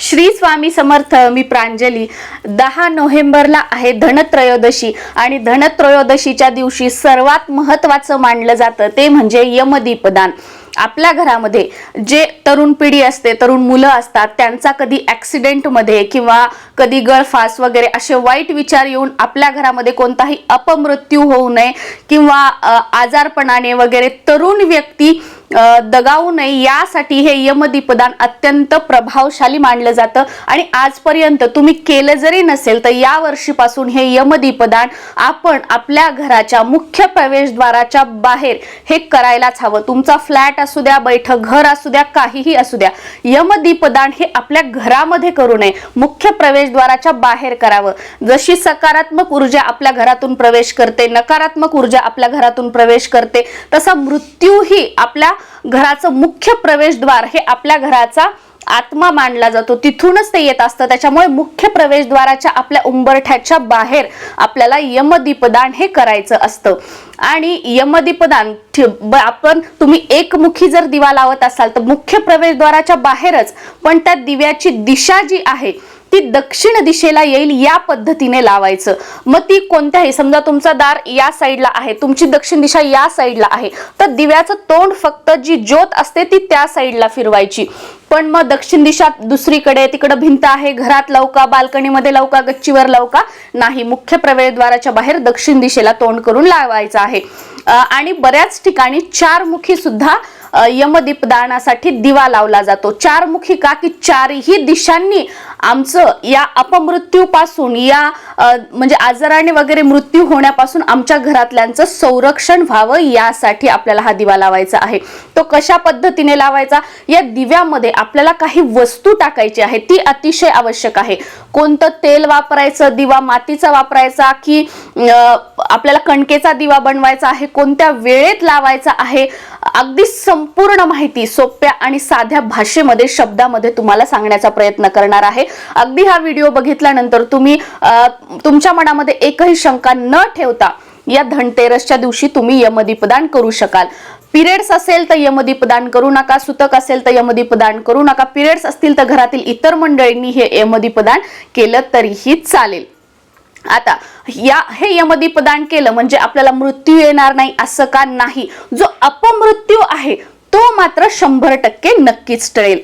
श्री स्वामी समर्थ. मी प्रांजली. 10 नोव्हेंबरला आहे धनत्रयोदशी आणि धनत्रयोदशीच्या दिवशी सर्वात महत्त्वाचं मानलं जातं ते म्हणजे यमदीपदान. आपल्या घरामध्ये जे तरुण पिढी असते, तरुण मुलं असतात, त्यांचा कधी ॲक्सिडेंटमध्ये किंवा कधी गळफास वगैरे असे वाईट विचार येऊन आपल्या घरामध्ये कोणताही अपमृत्यू होऊ नये किंवा आजारपणाने वगैरे तरुण व्यक्ती दगावू नये यासाठी हे यमदीपदान अत्यंत प्रभावशाली मानलं जातं. आणि आजपर्यंत तुम्ही केलं जरी नसेल तर या वर्षीपासून हे यमदीपदान आपण आपल्या घराच्या मुख्य प्रवेशद्वाराच्या बाहेर हे करायलाच हवं. तुमचा फ्लॅट असू द्या, बैठक घर असू द्या, काहीही असू द्या, यमदीपदान हे आपल्या घरामध्ये करू नये, मुख्य प्रवेशद्वाराच्या बाहेर करावं. जशी सकारात्मक ऊर्जा आपल्या घरातून प्रवेश करते, नकारात्मक ऊर्जा आपल्या घरातून प्रवेश करते, तसा मृत्यूही आपल्या घराचं मुख्य प्रवेशद्वार हे आपल्या घराचा आत्मा मानला जातो, तिथूनच ते येत असतं. त्याच्यामुळे मुख्य प्रवेशद्वाराच्या आपल्या उंबरठ्याच्या बाहेर आपल्याला यमदीपदान हे करायचं असतं. आणि यमदीपदान आपण तुम्ही एकमुखी जर दिवा लावत असाल तर मुख्य प्रवेशद्वाराच्या बाहेरच, पण त्या दिव्याची दिशा जी आहे ती दक्षिण दिशेला येईल या पद्धतीने लावायचं. मग ती कोणत्याही, समजा तुमचा दार या साईडला आहे, तुमची दक्षिण दिशा या साईडला आहे, तर दिव्याचं तोंड फक्त जी ज्योत असते ती त्या साईडला फिरवायची. पण मग दक्षिण दिशा दुसरीकडे, तिकडे भिंत आहे, घरात लावू का, बाल्कनीमध्ये लावू का, गच्चीवर लावू का, नाही, मुख्य प्रवेशद्वाराच्या बाहेर दक्षिण दिशेला तोंड करून लावायचं आहे. आणि बऱ्याच ठिकाणी चारमुखी सुद्धा यमदीपदानासाठी दिवा लावला जातो. चारमुखी का, की चारही दिशांनी आमचं या अपमृत्यूपासून, या म्हणजे आजाराने वगैरे मृत्यू होण्यापासून आमच्या घरातल्यांचं संरक्षण व्हावं यासाठी आपल्याला हा दिवा लावायचा आहे. तो कशा पद्धतीने लावायचा, या दिव्यामध्ये आपल्याला काही वस्तू टाकायची आहे, ती अतिशय आवश्यक आहे. कोणतं तेल वापरायचं, दिवा मातीचा वापरायचा की आपल्याला कणकेचा दिवा बनवायचा आहे, कोणत्या वेळेत लावायचा आहे, अगदी संपूर्ण माहिती सोप्या आणि साध्या भाषेमध्ये, शब्दामध्ये तुम्हाला सांगण्याचा प्रयत्न करणार आहे. अगदी हा व्हिडिओ बघितल्यानंतर तुम्ही तुमच्या मनामध्ये एकही शंका न ठेवता या धनतेरसच्या दिवशी तुम्ही यमदीपदान करू शकाल. पिरियड्स असेल तर यमदीपदान करू नका, सुतक असेल तर यमदीपदान करू नका, पिरियड्स असतील तर घरातील इतर मंडळींनी हे यमदीपदान केलं तरीही चालेल. आता हे यमदीपदान केलं म्हणजे आपल्याला मृत्यू येणार नाही असं का नाही, जो अपमृत्यू आहे तो मात्र 100% नक्कीच टळेल.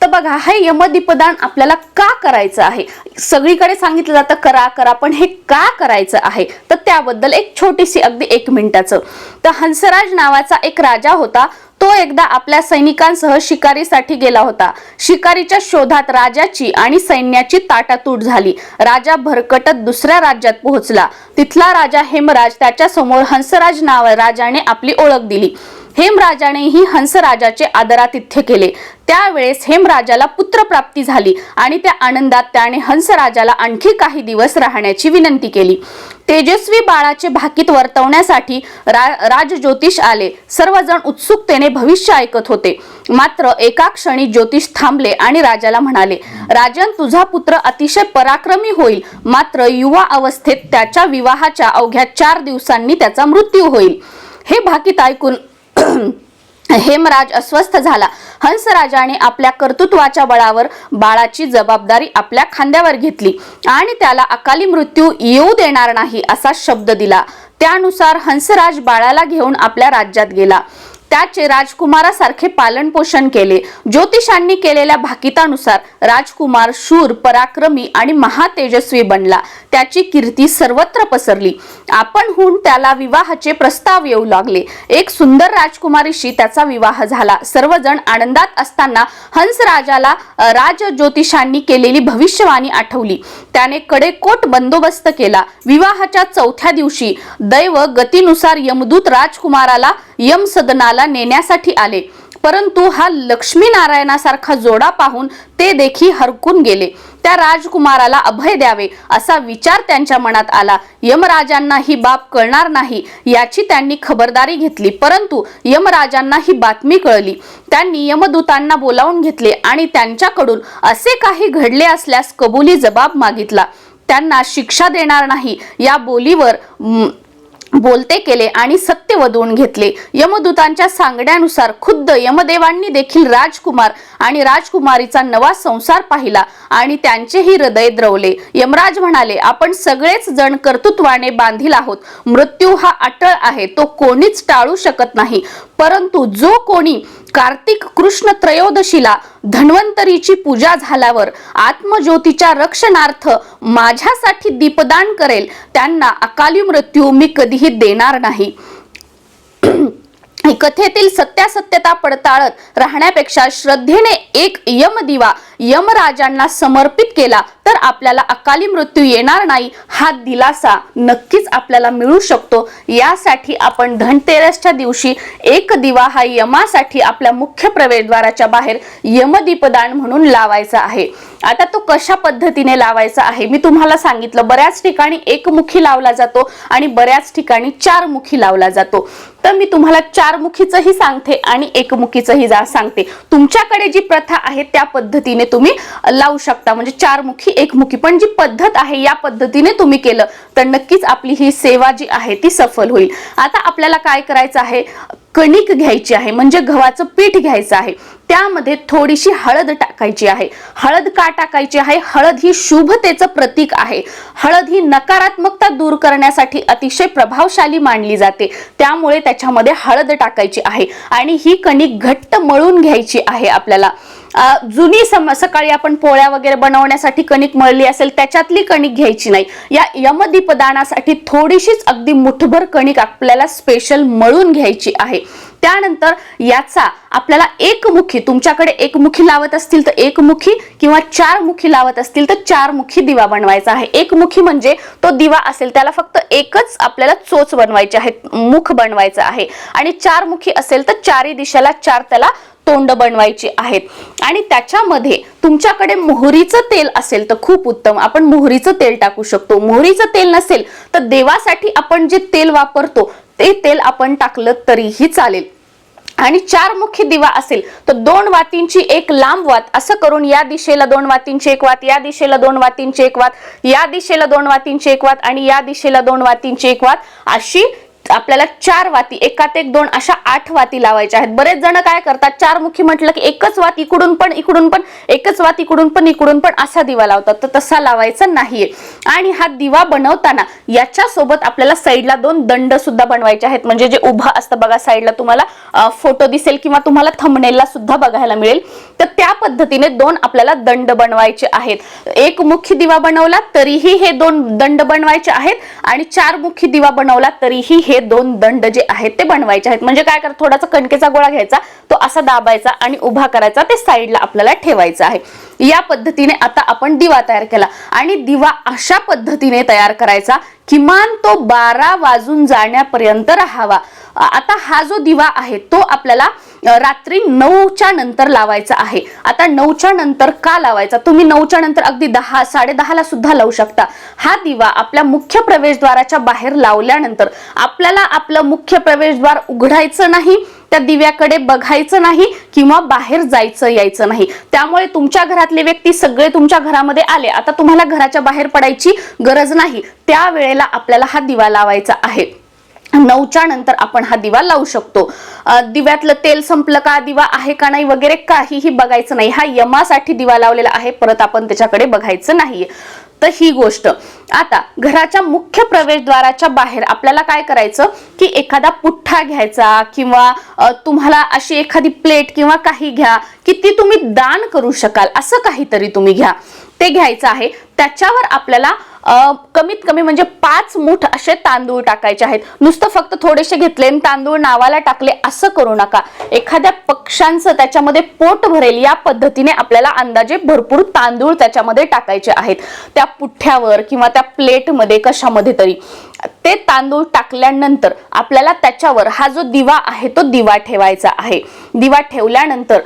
तर बघा, हे यमदीपदान आपल्याला का करायचं आहे, सगळीकडे सांगितलं जातं करा करा, पण हे का करायचं आहे तर त्याबद्दल एक छोटीशी, अगदी 1 मिनिटाचं. तर हंसराज नावाचा एक राजा होता. तो एकदा आपल्या सैनिकांसह शिकारीसाठी गेला होता. शिकारीच्या शोधात राजाची आणि सैन्याची ताटातूट झाली. राजा भरकटत दुसऱ्या राज्यात पोहोचला. तिथला राजा हेमराज त्याच्या समोर हंसराज नाव राजाने आपली ओळख दिली. हेमराजानेही हंसराजाचे आदरातिथ्य केले. त्यावेळेस हेमराजाला पुत्रप्राप्ती झाली आणि त्या आनंदात त्याने हंसराजाला आणखी काही दिवस राहण्याची विनंती केली. तेजस्वी बाळाचे भाकीत वर्तवण्यासाठी राजज्योतिष आले. सर्वजण उत्सुकतेने भविष्य ऐकत होते. मात्र एका क्षणी ज्योतिष थांबले आणि राजाला म्हणाले, राजन, तुझा पुत्र अतिशय पराक्रमी होईल, मात्र युवा अवस्थेत त्याच्या विवाहाच्या अवघ्या 4 दिवसांनी त्याचा मृत्यू होईल. हे भाकीत ऐकून हेमराज अस्वस्थ झाला. हंसराजाने आपल्या कर्तृत्वाच्या बळावर बाळाची जबाबदारी आपल्या खांद्यावर घेतली आणि त्याला अकाली मृत्यू येऊ देणार नाही असा शब्द दिला. त्यानुसार हंसराज बाळाला घेऊन आपल्या राज्यात गेला. त्याचे राजकुमारासारखे पालन पोषण केले. ज्योतिषांनी केलेल्या भाकितानुसार राजकुमार शूर, पराक्रमी आणि महातेजस्वी बनला. त्याची कीर्ती सर्वत्र पसरली. आपणहून त्याला विवाहाचे प्रस्ताव येऊ लागले. एक सुंदर राजकुमारीशी त्याचा विवाह झाला. सर्वजण आनंदात असताना हंसराजाला राजज्योतिषांनी केलेली भविष्यवाणी आठवली. त्याने कडेकोट बंदोबस्त केला. विवाहाच्या 4थ्या दिवशी दैव गतीनुसार यमदूत राजकुमाराला यमसदनाला नेण्यासाठी आले. परंतु हा लक्ष्मी नारायणासारखा जोडा पाहून ते देखील हरकून गेले. त्या राजकुमाराला अभय द्यावे असा विचार त्यांच्या मनात आला. यमराजांना ही बाब कळणार नाही याची त्यांनी खबरदारी घेतली. परंतु यमराजांना ही बातमी कळली. त्यांनी यमदूतांना बोलावून घेतले आणि त्यांच्याकडून असे काही घडले असल्यास कबुली जबाब मागितला. त्यांना शिक्षा देणार नाही या बोलीवर बोलते केले आणि सत्य वधवून घेतले. यमदूतांच्या सांगण्यानुसार खुद्द यमदेवांनी देखील राजकुमार आणि राजकुमारीचा नवा संसार पाहिला आणि त्यांचेही हृदय द्रवले. यमराज म्हणाले, आपण सगळेच जण कर्तृत्वाने बांधील आहोत. मृत्यू हा अटळ आहे, तो कोणीच टाळू शकत नाही. परंतु जो कोणी कार्तिक कृष्ण त्रयोदशीला धन्वंतरीची पूजा झाल्यावर आत्मज्योतीच्या रक्षणार्थ माझ्यासाठी दीपदान करेल, त्यांना अकाली मृत्यू मी कधीही देणार नाही. कथेतील सत्यासत्यता पडताळत राहण्यापेक्षा श्रद्धेने एक यमदिवा यमराजांना समर्पित केला तर आपल्याला अकाली मृत्यू येणार नाही हा दिलासा नक्कीच आपल्याला मिळू शकतो. यासाठी आपण धनतेरसच्या दिवशी एक दिवा हा यमासाठी आपल्या मुख्य प्रवेशद्वाराच्या बाहेर यमदीपदान म्हणून लावायचा आहे. आता तो कशा पद्धतीने लावायचा आहे मी तुम्हाला सांगितलं. बऱ्याच ठिकाणी एकमुखी लावला जातो आणि बऱ्याच ठिकाणी चारमुखी लावला जातो. तर मी तुम्हाला चारमुखीचंही सांगते आणि एकमुखीचंही सांगते. तुमच्याकडे जी प्रथा आहे त्या पद्धतीने तुम्ही लावू शकता, म्हणजे चारमुखी एकमुखी, पण जी पद्धत आहे या पद्धतीने तुम्ही केलं तर नक्कीच आपली ही सेवा जी आहे ती सफल होईल. आता आपल्याला काय करायचं आहे, कणिक घ्यायची आहे, म्हणजे गव्हाचं पीठ घ्यायचं आहे. त्यामध्ये थोडीशी हळद टाकायची आहे. हळद का टाकायची आहे? हळद ही शुभतेचं प्रतीक आहे. हळद ही नकारात्मकता दूर करण्यासाठी अतिशय प्रभावशाली मानली जाते. त्यामुळे त्याच्यामध्ये हळद टाकायची आहे आणि ही कणिक घट्ट मळून घ्यायची आहे. आपल्याला जुनी सकाळी आपण पोळ्या वगैरे बनवण्यासाठी कणिक मळली असेल त्याच्यातली कणिक घ्यायची नाही. या यमदीपदानासाठी थोडीशीच अगदी मुठभर कणिक आपल्याला स्पेशल मळून घ्यायची आहे. त्यानंतर याचा आपल्याला एकमुखी, तुमच्याकडे एकमुखी लावत असतील तर एकमुखी किंवा चारमुखी लावत असतील तर चारमुखी दिवा बनवायचा आहे. एकमुखी म्हणजे तो दिवा असेल त्याला फक्त एकच आपल्याला चोच बनवायची आहे, मुख बनवायचं आहे. आणि चारमुखी असेल तर चारी दिशेला चार त्याला तोंड बनवायची आहेत. आणि त्याच्यामध्ये तुमच्याकडे मोहरीचं तेल असेल तर खूप उत्तम, आपण मोहरीचं तेल टाकू शकतो. मोहरीचं तेल नसेल तर देवासाठी आपण जे तेल वापरतो ते तेल आपण टाकलं तरीही चालेल. आणि चारमुखी दिवा असेल तर 2 वातींची एक लांब वात, असं करून या दिशेला 2 वातींची एक वात, या दिशेला 2 वातींची एक वात, या दिशेला 2 वातींची एक वात आणि या दिशेला 2 वातींची एक वात, अशी आपल्याला 4 वाती, एकात एक 2 अशा 8 वाती लावायच्या आहेत. बरेच जण काय करतात, चारमुखी म्हटलं की एकच वात इकडून पण इकडून पण, एकच वात इकडून पण इकडून पण असा दिवा लावतात. तर तसा लावायचा नाहीये. आणि हा दिवा बनवताना याच्या सोबत आपल्याला साईडला 2 दंड सुद्धा बनवायचे आहेत. म्हणजे जे उभा असतं बघा साईडला, तुम्हाला फोटो दिसेल किंवा तुम्हाला थंबनेलला सुद्धा बघायला मिळेल. तर त्या पद्धतीने 2 आपल्याला दंड बनवायचे आहेत. एकमुखी दिवा बनवला तरीही हे 2 दंड बनवायचे आहेत आणि चारमुखी दिवा बनवला तरीही हे 2 दंड जे आहेत ते बनवायचे आहेत. म्हणजे काय करायचं, थोडासा कणकेचा गोळा घ्यायचा, तो असा दाबायचा आणि उभा करायचा, ते साईडला आपल्याला ठेवायचं आहे. या पद्धतीने आता आपण दिवा तयार केला. आणि दिवा अशा पद्धतीने तयार करायचा किमान तो 12 वाजून जाण्यापर्यंत राहावा. आता हा जो दिवा आहे तो आपल्याला रात्री 9च्या नंतर लावायचा आहे. आता 9च्या नंतर का लावायचा, तुम्ही 9च्या नंतर अगदी 10, 10:30ला सुद्धा लावू शकता. हा दिवा आपल्या मुख्य प्रवेशद्वाराच्या बाहेर लावल्यानंतर आपल्याला आपलं मुख्य प्रवेशद्वार उघडायचं नाही, त्या दिव्याकडे बघायचं नाही किंवा बाहेर जायचं यायचं नाही. त्यामुळे तुमच्या घरातले व्यक्ती सगळे तुमच्या घरामध्ये आले, आता तुम्हाला घराच्या बाहेर पडायची गरज नाही. त्यावेळेला आपल्याला हा दिवा लावायचा आहे. 9च्या नंतर आपण हा दिवा लावू शकतो. दिव्यातलं तेल संपलं का, दिवा आहे का नाही वगैरे काहीही बघायचं नाही. हा यमासाठी दिवा लावलेला आहे, परत आपण त्याच्याकडे बघायचं नाहीये. तर ही गोष्ट. आता घराच्या मुख्य प्रवेशद्वाराच्या बाहेर आपल्याला काय करायचं की एखादा पुठ्ठा घ्यायचा किंवा तुम्हाला अशी एखादी प्लेट किंवा काही घ्या की ती तुम्ही दान करू शकाल, असं काहीतरी तुम्ही घ्या, ते घ्यायचं आहे. त्याच्यावर आपल्याला कमीत कमी म्हणजे 5 मुठ असे तांदूळ टाकायचे आहेत. नुसतं फक्त थोडेसे घेतले आणि तांदूळ नावाला टाकले असं करू नका. एखाद्या पक्ष्यांचं त्याच्यामध्ये पोट भरेल या पद्धतीने आपल्याला अंदाजे भरपूर तांदूळ त्याच्यामध्ये टाकायचे आहेत. त्या पुठ्ठ्यावर किंवा त्या प्लेटमध्ये कशामध्ये तरी ते तांदूळ टाकल्यानंतर आपल्याला त्याच्यावर हा जो दिवा आहे तो दिवा ठेवायचा आहे. दिवा ठेवल्यानंतर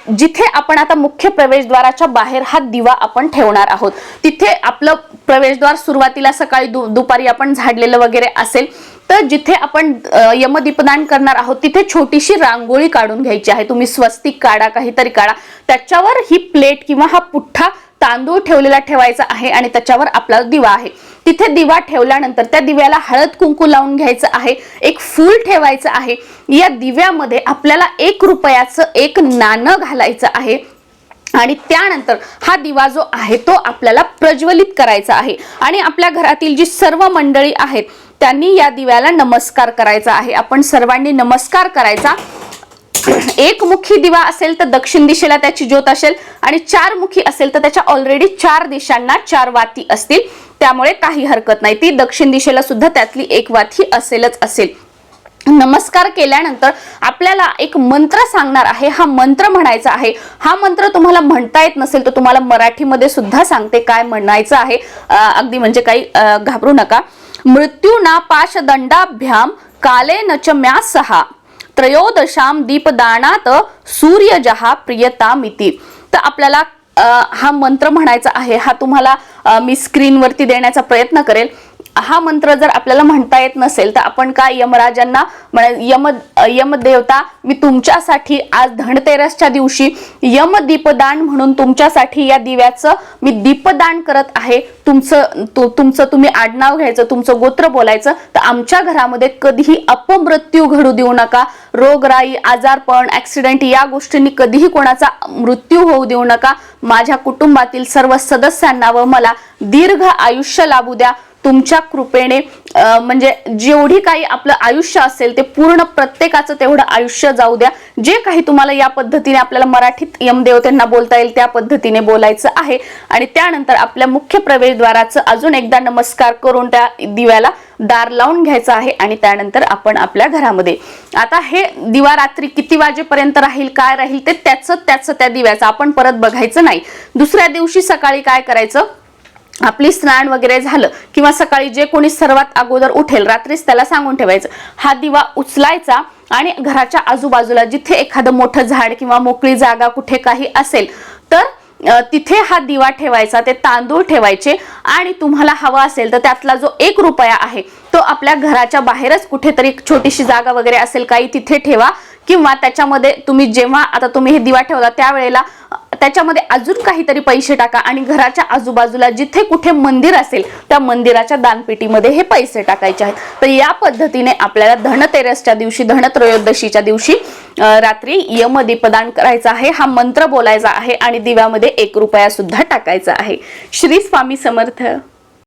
जिथे आपण आता मुख्य प्रवेशद्वाराच्या बाहेर हा दिवा आपण ठेवणार आहोत तिथे आपलं प्रवेशद्वार सुरुवातीला सकाळी दुपारी आपण झाडलेलं वगैरे असेल तर जिथे आपण यमदीपदान करणार आहोत तिथे छोटीशी रांगोळी काढून घ्यायची आहे. तुम्ही स्वस्तिक काढा, काहीतरी काढा, त्याच्यावर ही प्लेट किंवा हा पुठ्ठा तांदूळ ठेवलेला ठेवायचा आहे आणि त्याच्यावर आपला दिवा आहे. तिथे दिवा ठेवल्यानंतर त्या दिव्याला हळद कुंकू लावून घ्यायचं आहे, एक फूल ठेवायचं आहे. या दिव्यामध्ये आपल्याला 1 रुपयाचं एक नाणं घालायचं आहे आणि त्यानंतर हा दिवा जो आहे तो आपल्याला प्रज्वलित करायचा आहे आणि आपल्या घरातील जी सर्व मंडळी आहेत त्यांनी या दिव्याला नमस्कार करायचा आहे. आपण सर्वांनी नमस्कार करायचा. एकमुखी दिवा असेल तर दक्षिण दिशेला त्याची ज्योत असेल आणि 4 मुखी असेल तर त्याच्या ऑलरेडी 4 दिशांना 4 वाती असतील, त्यामुळे काही हरकत नाही. ती दक्षिण दिशेला सुद्धा त्यातली एक वाती असेलच असेल. नमस्कार केल्यानंतर आपल्याला एक मंत्र सांगणार आहे, हा मंत्र म्हणायचा आहे. हा मंत्र तुम्हाला म्हणता येत नसेल तर तुम्हाला मराठीमध्ये सुद्धा सांगते काय म्हणायचं आहे, अगदी म्हणजे काही घाबरू नका. मृत्यूना पाशदंडाभ्याम कालेन च म्या सहा त्रयोदशाम दीपदानात सूर्यजहा प्रियतामिती. तर आपल्याला हा मंत्र म्हणायचा आहे. हा तुम्हाला मी स्क्रीनवरती देण्याचा प्रयत्न करेल. हा मंत्र जर आपल्याला म्हणता येत नसेल तर आपण काय यमराजांना यमदेवता, मी तुमच्यासाठी आज धनतेरसच्या दिवशी यमदीपदान म्हणून तुमच्यासाठी या दिव्याचं मी दीपदान करत आहे. तुमचं तुम्ही आडनाव घ्यायचं, तुमचं गोत्र बोलायचं. तर आमच्या घरामध्ये कधीही अपमृत्यू घडू देऊ नका. रोगराई, आजारपण, ऍक्सिडेंट या गोष्टींनी कधीही कोणाचा मृत्यू होऊ देऊ नका. माझ्या कुटुंबातील सर्व सदस्यांना व मला दीर्घ आयुष्य लाभू द्या. तुमच्या कृपेने म्हणजे जेवढी काही आपलं आयुष्य असेल ते पूर्ण प्रत्येकाचं तेवढं आयुष्य जाऊ द्या. जे काही तुम्हाला या पद्धतीने आपल्याला मराठीत यमदेवतेंना बोलता येईल त्या पद्धतीने बोलायचं आहे आणि त्यानंतर आपल्या मुख्य प्रवेशद्वाराचं अजून एकदा नमस्कार करून त्या दिव्याला दार लावून घ्यायचं आहे आणि त्यानंतर आपण आपल्या घरामध्ये आता हे दिवा रात्री किती वाजेपर्यंत राहील, काय राहील ते त्याचं त्या दिव्याचं आपण परत बघायचं नाही. दुसऱ्या दिवशी सकाळी काय करायचं, आपली स्नान वगैरे झालं किंवा सकाळी जे कोणी सर्वात अगोदर उठेल रात्रीच त्याला सांगून ठेवायचं. हा दिवा उचलायचा आणि घराच्या आजूबाजूला जिथे एखादं मोठं झाड किंवा मोकळी जागा कुठे काही असेल तर तिथे हा दिवा ठेवायचा. ते तांदूळ ठेवायचे आणि तुम्हाला हवा असेल तर त्यातला जो 1 रुपया आहे तो आपल्या घराच्या बाहेरच कुठेतरी छोटीशी जागा वगैरे असेल काही तिथे ठेवा किंवा त्याच्यामध्ये तुम्ही जेव्हा आता तुम्ही हे दिवा ठेवला त्यावेळेला त्याच्यामध्ये अजून काहीतरी पैसे टाका आणि घराच्या आजूबाजूला जिथे कुठे मंदिर असेल त्या मंदिराच्या दानपेटीमध्ये हे पैसे टाकायचे आहेत. तर या पद्धतीने आपल्याला धनतेरसच्या दिवशी, धनत्रयोदशीच्या दिवशी रात्री यमदीपदान करायचं आहे. हा मंत्र बोलायचा आहे आणि दिव्यामध्ये 1 रुपया सुद्धा टाकायचा आहे. श्री स्वामी समर्थ.